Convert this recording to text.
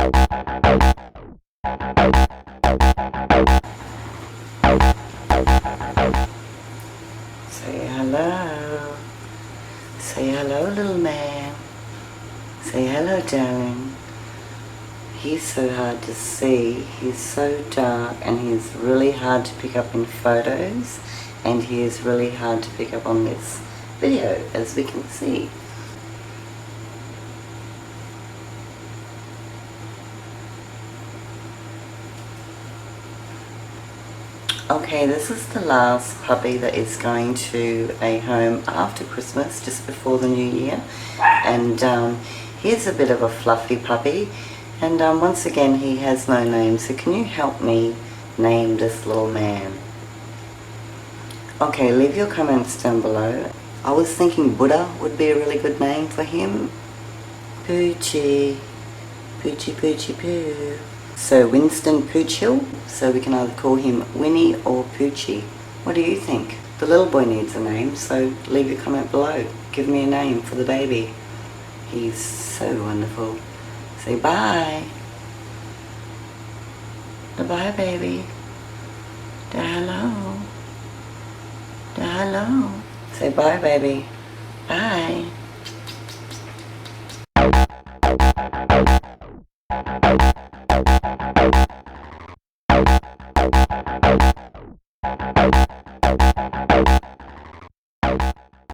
Say hello. Say hello, little man. Say hello, darling. He's so hard to see. He's so dark and he's really hard to pick up in photos, and he is really hard to pick up on this video, as we can see. Okay, this is the last puppy that is going to a home after Christmas, just before the new year. And he's a bit of a fluffy puppy. And once again, he has no name. So can you help me name this little man? Okay, leave your comments down below. I was thinking Buddha would be a really good name for him. Poochie. Poochie, poochie, poo. So Winston Poochill, so we can either call him Winnie or Poochie. What do you think? The little boy needs a name, so leave your comment below. Give me a name for the baby. He's so wonderful. Say bye. Bye, baby. Say hello. Say hello. Say bye, baby. Bye.